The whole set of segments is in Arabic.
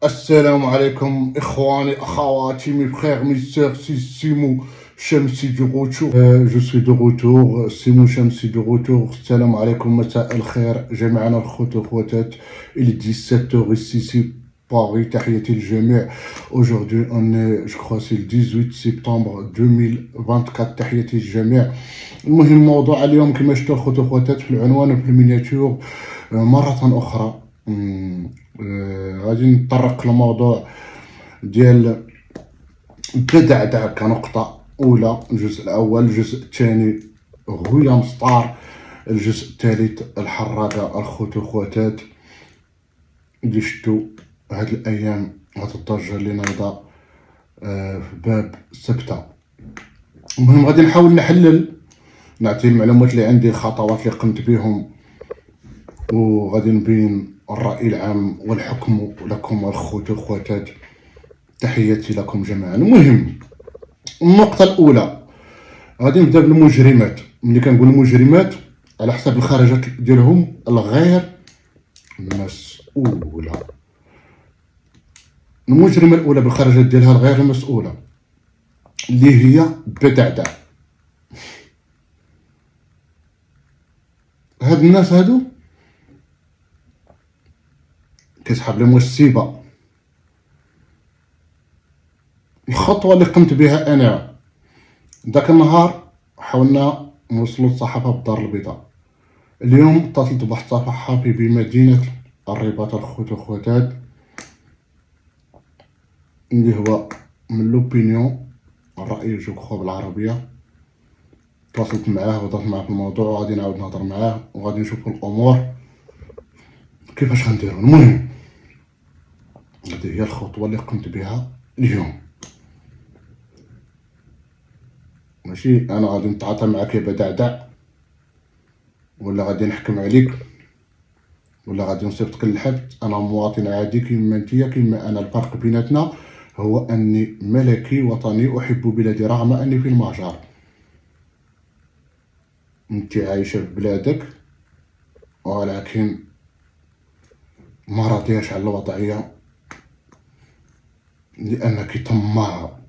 السلام عليكم إخواني أخواتي mes frères mes sœurs c'est Simou Chamsi de retour. Je suis de retour Simou Chamsi de retour. السلام عليكم مساء الخير جميعنا الخوت والخواتات. Il est 17h ici Paris. تحياتي للجميع. Aujourd'hui on est je crois c'est le 18 septembre 2024. تحياتي للجميع. المهم موضوع اليوم كما شفتوا الخوت والخواتات في العنوان وفي المينياتور مرة أخرى غادي نتطرق لموضوع ديال بدعدع كنقطة أولى. الجزء الأول، الجزء الثاني هويا مسطار، الجزء الثالث الحراقة الخوت والخواتات اللي شفتوا هاد الأيام هاد الضجة اللي نايضة في باب سبتة. المهم غادي نحاول نحلل، نعطي المعلومات اللي عندي، الخطوات اللي قمت بهم، وغادي نبين الرأي العام والحكم لكم الخوت والخواتات. تحياتي لكم جميعا. المهم النقطة الأولى غادي نبدا بالمجرمات. ملي كنقول المجرمات على حسب الخرجات ديالهم الغير مسؤولة. المجرمة الأولى بالخرجات ديالها الغير المسؤولة اللي هي بدعدع. هاد الناس هادو كيسحب لهم السيبة. الخطوة اللي قمت بها أنا ذاك النهار حاولنا نوصلوا الصحافة بالدار البيضاء. اليوم اتصلت بواحد الصحافي بمدينة الرباط الخوت والخواتات اللي هو من لوبينيون الرأي جو خو بالعربية. تواصلت معاه وهضرت معاه في الموضوع، وغادي نعاود نهضر معاه وغادي نشوفوا الأمور كيفاش غنديروا. المهم هذه هي الخطوة اللي قمت بها اليوم. ماشي انا غادي نتعاطى معاك يا بدعدع، ولا غادي نحكم عليك، ولا غادي نصيفطك للحبس. انا مواطن عادي كيما نتيا كيما انا. الفرق بيناتنا هو اني ملكي وطني احب بلادي رغم اني في المهجر. انت عايشه في بلادك ولكن ما راضياش على الوضعيه لانك طماعه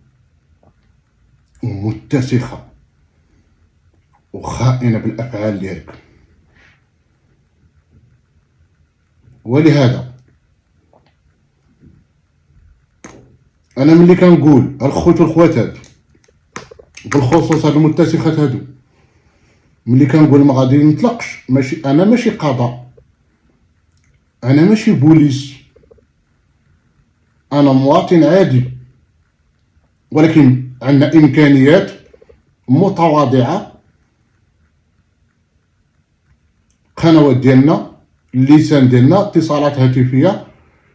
ومتسخه وخائنه بالافعال ديالك. ولهذا انا ملي كنقول الخوت والخواتات بالخصوص هاد المتسخات هادو، ملي كنقول ما غادي نطلقش، ماشي قضاء، انا ماشي بوليس، انا مواطن عادي، ولكن عندنا امكانيات متواضعه. قنوات ديالنا، اللسان ديالنا، اتصالات هاتفيه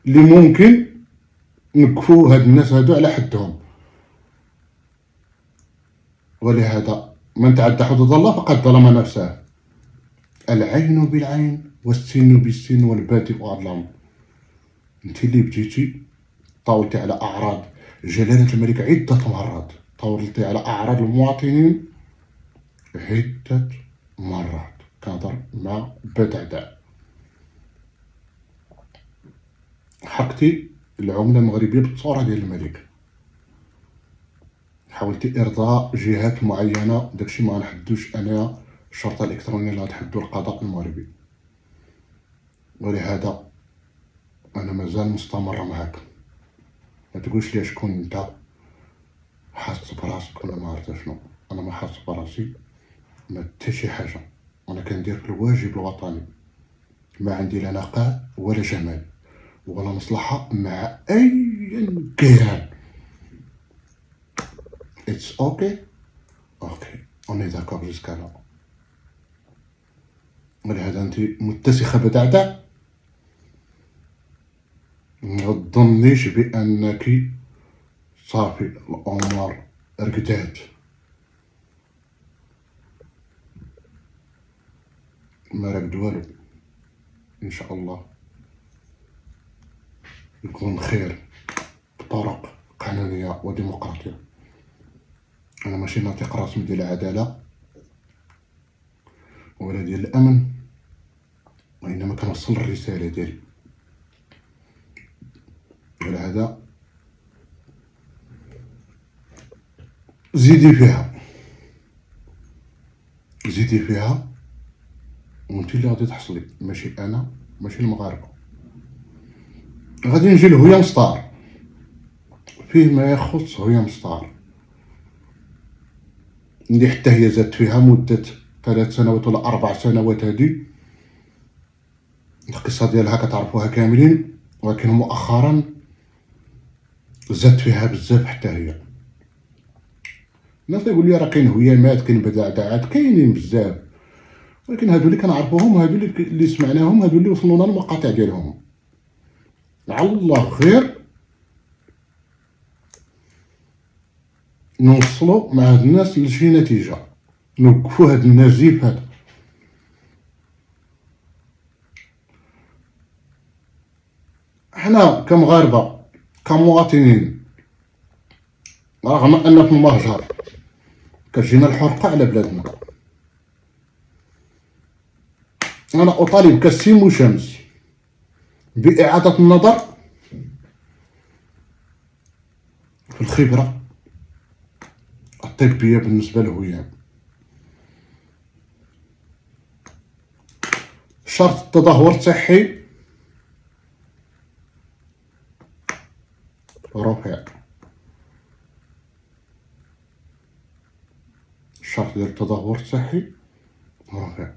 اللي ممكن نكفو هاد الناس هادو على حدهم. ولهذا من تعدى حدود الله فقد ظلم نفسه. العين بالعين والسن بالسن والبادئ أظلم. انت اللي بديتي طاولتي على اعراض جلالة الملك عدة مرات، طاولتي على اعراض المواطنين عدة مرات. كنهضر مع بدعدع. حرقتي العملة المغربية بالصورة ديال الملك، حاولتي ارضاء جهات معينة، داكشي ما غنحدوش انايا الشرطة الالكترونية اللي غتحدو القضاء المغربي. ولهذا انا مازال مستمر معاك. ما تقولش لي شكون انت، حاس براسك ولا ما عرفت شنو. انا ما حاس براسي ما حتى شي حاجه. انا كندير في الواجب الوطني، ما عندي لا نقاء ولا جمال ولا مصلحه مع اي كيان. اتس اوكي اوني داكور جوسكا لا. ولهذا انت متسخه بدعدع. ما تظنيش بانك صافي الامور رقدات. ما رقد والو. ان شاء الله يكون خير بطرق قانونيه وديمقراطيه. انا ماشي ناطق رسمي ديال العداله ولا ديال الامن، وانما كنوصل الرساله ديالي. هذا زيدي فيها وانت اللي غادي تحصلي، ماشي انا، ماشي المغاربه. غادي نجي لهويا مسطار، فيه ما يخص هويا مسطار اللي حتى هي زادت فيها مده 3 سنوات ولا 4 سنوات. هادي القصه ديالها كتعرفوها كاملين، ولكن مؤخرا زادت فيها بزاف حتى هي. الناس يقول لي راه كاين هويامات، كاين بدعدعات، كاينين بزاف، ولكن هادو اللي كنعرفوهم، هادو اللي سمعناهم، هادو اللي وصلونا المقاطع ديالهم. لعل الله خير نوصلوا مع هاد الناس لشي نتيجه، نوقفوا هاد النزيف هذا. حنا كمغاربه كمواطنين، رغم ان في المهجر كتجينا الحرقه على بلادنا، انا اطالب كالسيم وشمس باعاده النظر في الخبره الطبيه بالنسبه للهويام. شرط التدهور الصحي رفع، الشرط ديال التدهور الصحي رفع.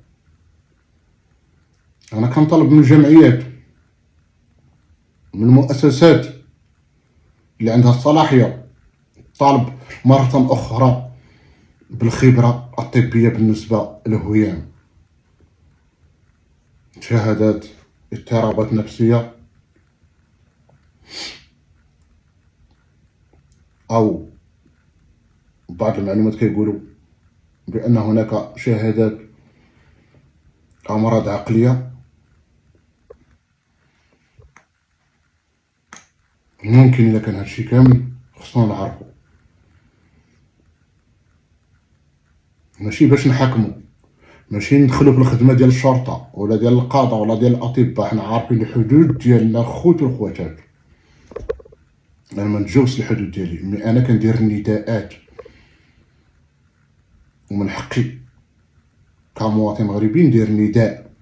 انا كنطلب من الجمعيات، من المؤسسات اللي عندها الصلاحيه، طالب مرة أخرى بالخبرة الطبية بالنسبة للهويام، شهادات اضطرابات نفسية أو بعض المعلومات كيقولوا بأن هناك شهادات أمراض عقلية. ممكن إذا كان هادشي كامل خصنا نعرفو، ماشي باش نحكمو، ماشي ندخلو في الخدمة ديال الشرطة ولا ديال القضاء ولا ديال الأطباء. حنا عارفين الحدود ديالنا خوت والخواتات، انا ما نتجاوزش الحدود ديالي، مي انا كندير النداءات، ومن حقي كمواطن مغربي ندير نداء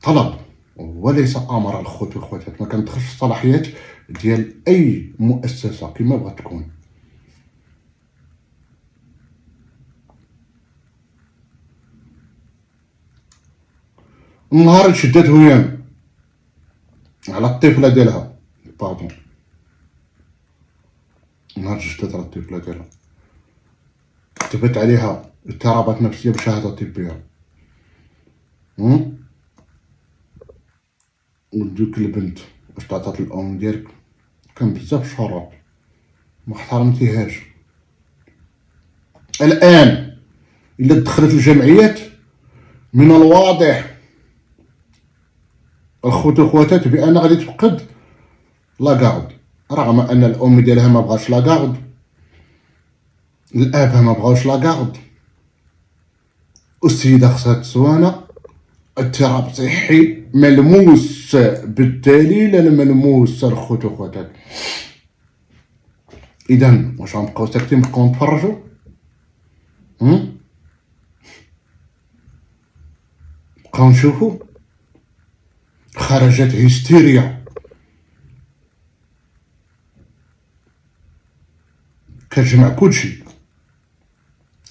طلب وليس امر. الخوت والخواتات ما كندخلش في الصلاحيات ديال اي مؤسسه كما بغات تكون. النهار اللي شدات هويام على الطفله ديالها، باردون، نهار شدات على الطفله ديالها كتبت عليها اضطرابات نفسيه بشهاده طبيه، وديك البنت واش تعطات الام ديالك كان بزاف شروط ما احترمتيهاش. الان الا دخلت الجمعيات من الواضح الخوت والخواتات بان غادي تفقد لاكارد، رغم ان الام ديالها ما بغاش لاكارد، الاب ما بغاوش لاكارد، والسيده خصها تسوانا، اضطراب صحي ملموس بالدليل الملموس الخوت والخواتات. اذا واش غنبقاو ساكتين نبقاو نتفرجوا؟ نبقاو نشوفوا؟ خرجت هستيريا كتجمع كلشي،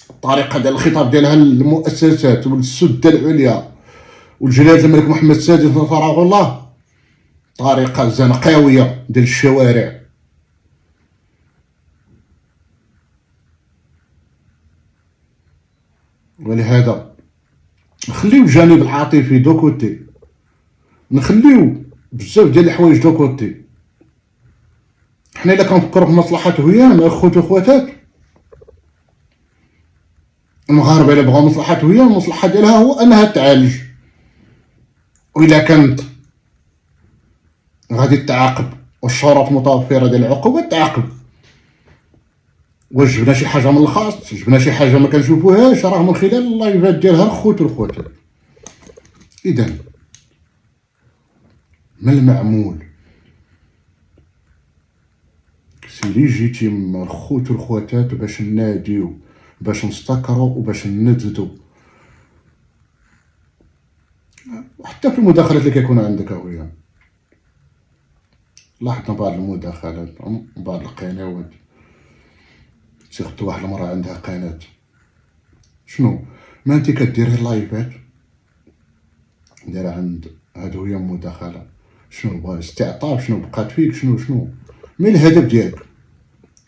الطريقه ديال الخطاب ديالها للمؤسسات والسده العليا والجلاله الملك محمد السادس نصره الله، طريقه زنقاويه ديال الشوارع. ولهذا نخليو الجانب العاطفي دو كوتي، نخليو بزاف ديال الحوايج دو كوتي. حنا الا كنفكروا في مصلحه هويام اخوتي وخواتات، المغاربه الا بغاو مصلحه هويام المصلحه ديالها هو انها تعالج، وإلا كانت غادي تعاقب والشروط متوفره ديال العقوبه تعاقب. واش جبنا شي حاجه من الخاص، جبنا شي حاجه ما كنشوفوهاش، راه من خلال اللايفات ديالها الخوت والخواتات. اذا ما المعمول سي ليجيتيم الخوت والخواتات باش نناديو، باش نستكرو وباش ننذدو. حتى في المداخلات اللي كيكون عندك هويا، لاحظنا بعض المداخلات بعض القنوات، سيرتو واحد المرة عندها قناة شنو ما انت كديري اللايفات دايره عند هادو هي مداخله، شنو بغا استعطاف، شنو بقات فيك، شنو من الهدف ديالك،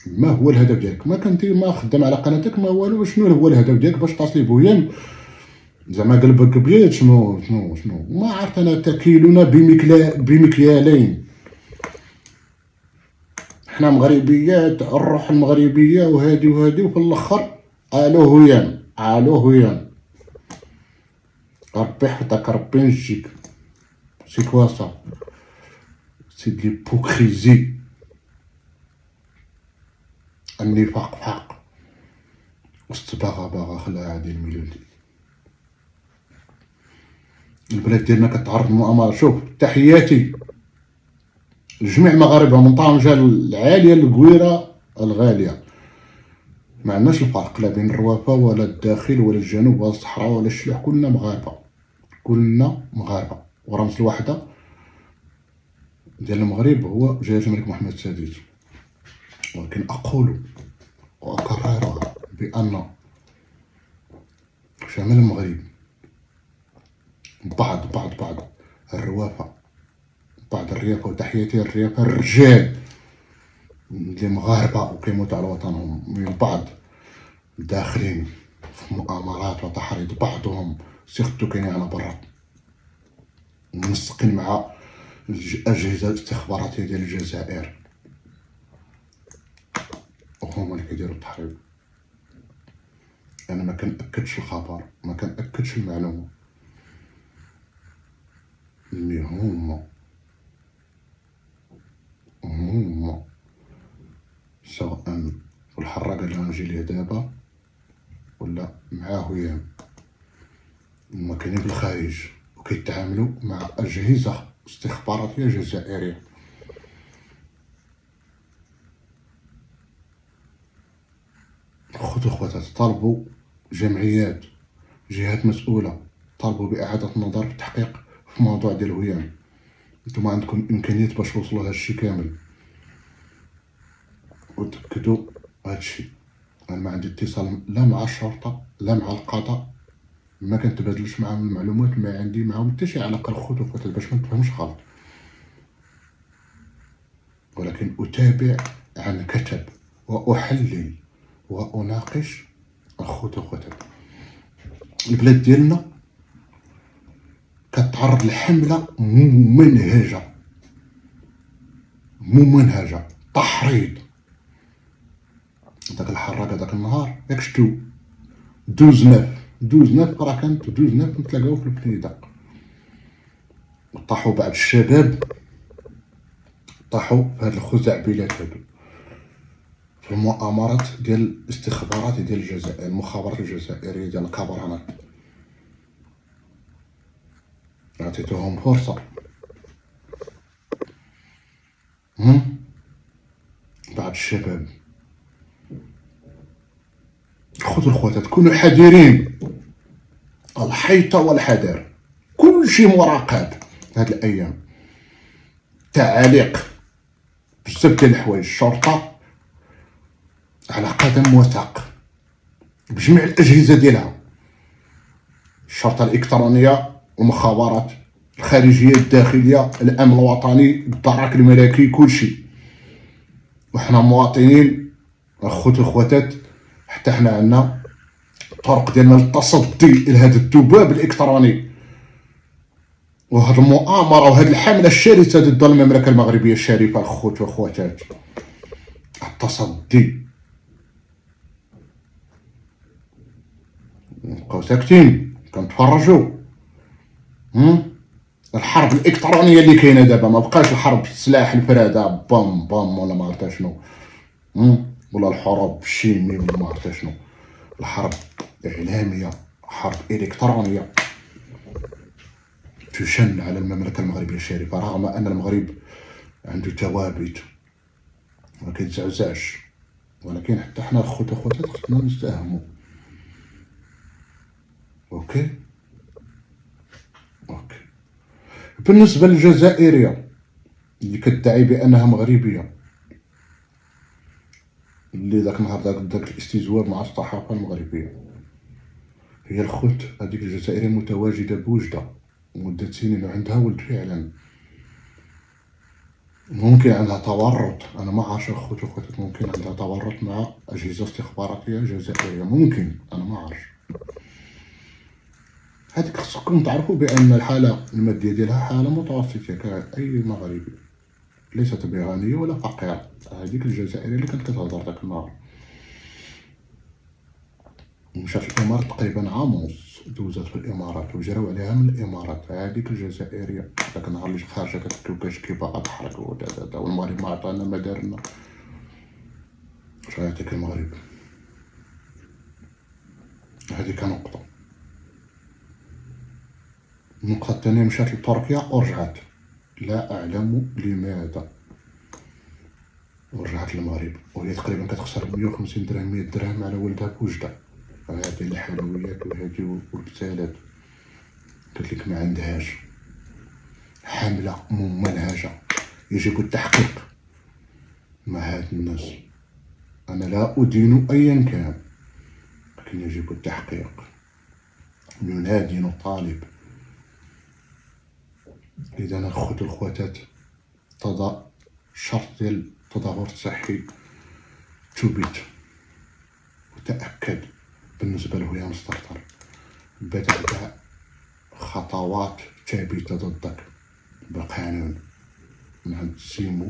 ما هو الهدف ديالك؟ ما كنتي ما خدام على قناتك ما والو، شنو هو الهدف ديالك؟ باش تصلي بويا زعما قلبك بيض؟ شنو ما عرفت انا. تكيلنا بمكيالين، حنا مغربيات الروح المغربيه وهادي وفي الاخر الو هيان ربي يحفظك ربي ينجيك. سي كوا سا؟ سي دي ليبوكريزي، النفاق حق، واستباغا خلاها عادي المليون. البلاد ديالنا كتعرض للمؤامرة. شوف تحياتي لجميع المغاربه من طنجة العاليه للقويره الغاليه، ما عندناش الفرق لا بين الروافه ولا الداخل ولا الجنوب ولا الصحراء ولا الشلوح، كلنا مغاربه ورمز الوحده ديال المغرب هو جلاله الملك محمد السادس. ولكن اقول واكرر بان شمال المغرب بعض الروافه، بعض الريافه، وتحياتي الريافه الرجال اللي مغاربه وكيموتوا على وطنهم، من البعض داخلين في مؤامرات وتحريض، بعضهم سيرتو كاينين على برا منسقين مع الأجهزة الاستخباراتية ديال الجزائر، وهما اللي كيديروا التحريض. أنا ما كنأكدش الخبر، ما كنأكدش المعلومة، اللي هما سواء في الحراقة اللي غنجي ليه دابا ولا معاه وياه، هما كاينين في الخارج وكيتعاملوا مع أجهزة استخباراتية جزائرية. خذوا خواتات، طالبوا جمعيات جهات مسؤولة، طالبوا بإعادة النظر بالتحقيق في موضوع ديال الهيام. نتوما عندكم إمكانيات باش توصلوا لهادشي كامل وتأكدوا هادشي. أنا ما عندي اتصال لا مع الشرطة لا مع القضاء، ما كنتبادلش معاهم المعلومات، ما عندي معاهم حتى شي علاقة. الخوت وخواتات باش ما تفهمش غلط، ولكن أتابع عن كتب وأحلل وأناقش الخوت وخواتات. البلاد ديالنا كتعرض لحملة ممنهجة تحريض. داك الحراق داك النهار ياك شتو 12 راه كانت 12 نتلاقاو في البنيدة، طاحوا بعض الشباب، طاحوا في هاد الخزعبلات هادو في المؤامرات ديال الاستخبارات ديال الجزائر، المخابرات الجزائرية ديال الكابرانات. عطيتوهم فرصة. بعض الشباب، خذوا الخواتات، كونوا حذرين، الحيطة والحذر، كل شيء مراقب هاد الأيام. تعاليق بزاف ديال الحوايج، الشرطة على قدم وساق بجميع الأجهزة ديالها، الشرطة الإلكترونية، المخابرات الخارجية، الداخلية، الأمن الوطني، الدرك الملكي، كلشي. وحنا مواطنين أخوتي وخواتات، حتى حنا عندنا الطرق ديالنا للتصدي لهذا الذباب الإلكتروني وهذه المؤامرة وهذه الحملة الشرسة ضد المملكة المغربية الشريفة. الخوت وخواتات، التصدي. نبقاو ساكتين كنتفرجوا. الحرب الالكترونيه اللي كاينه دابا ما بقاش الحرب بالسلاح الفراده بام ولا ما عرفت شنو، ولا الحروب الشيمي ولا ما عرفت شنو. الحرب اعلاميه، حرب الكترونيه تشن على المملكه المغربيه الشريفه، رغم ان المغرب عنده ثوابت ما كيتزعزعش، ولكن حتى حنا خوتات خصنا نتفاهمو. اوكي. اوكي. بالنسبة للجزائرية اللي كتدعي بأنها مغربية، اللي داك النهار داك الاستجواب مع الصحافة المغربية، هي الخوت هذيك الجزائرية متواجدة بوجدة مدة سنين وعندها ولد فعلا. ممكن عندها تورط، أنا ما عارفش الخوت وخوتات، ممكن عندها تورط مع أجهزة استخباراتية جزائرية، ممكن، أنا ما عارفش. هذيك خصكم تعرفوا بأن الحالة المادية ديالها حالة متوسطة كأي مغربي، ليست بغنية ولا فقيرة. هذيك الجزائرية اللي كانت كتهضر داك النهار مشات الإمارات تقريبا عام ونص، دوزات في الإمارات وجراو عليها من الإمارات. هذيك الجزائرية داك النهار اللي خارجة كتقول كاش باغا تحرق ودادا والمغرب ما عطانا ما دارنا. يعطيك المغرب. هذيك نقطة. النقطة الثانية مشات لتركيا ورجعت، لا أعلم لماذا، ورجعت للمغرب وهي تقريبا كتخسر 150 درهم 100 درهم على ولدها بوجدة. هادي الحلويات وهادي والبسالات، قلت لك ما عندهاش، حاملة ممنهجة. يجب التحقيق مع هاد الناس. أنا لا أدين أيا كان، لكن يجب التحقيق. ننادي نطالب. إذا الخوت والخواتات تضع شرط ديال التظاهر الصحي تبت وتأكد بالنسبة لهيام ستارتر بدأ خطوات ثابتة ضدك بالقانون. نعم سيمو.